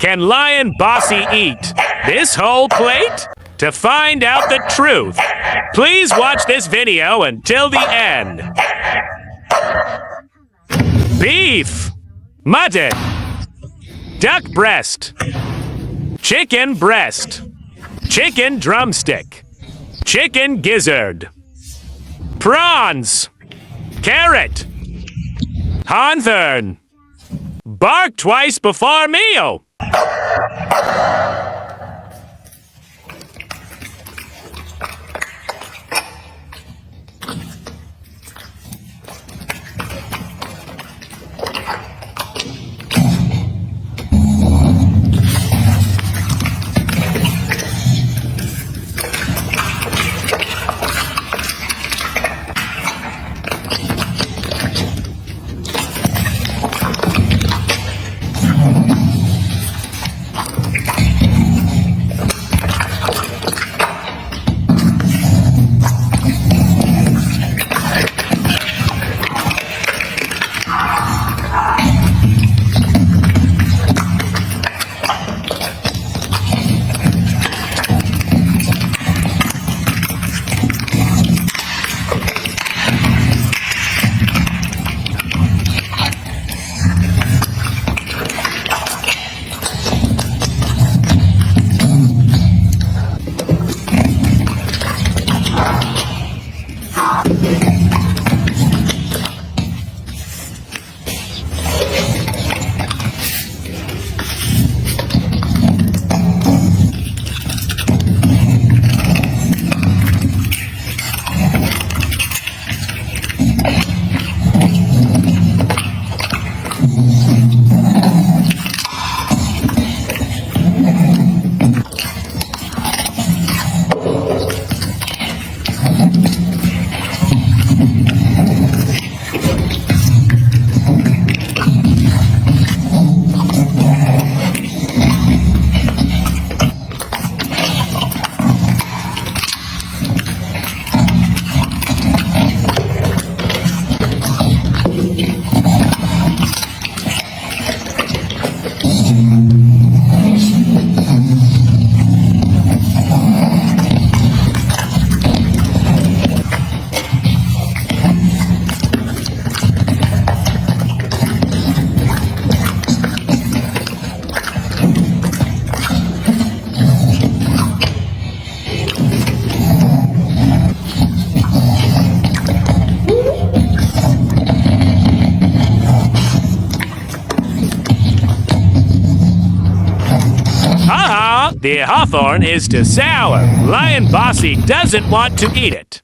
Can Lion Bossy eat this whole plate? To find out the truth, please watch this video until the end. Beef, mutton, duck breast, chicken breast, chicken drumstick, chicken gizzard, prawns, carrot, Hawthorn, bark twice before meal. The Hawthorn is too sour. Lion Bossy doesn't want to eat it.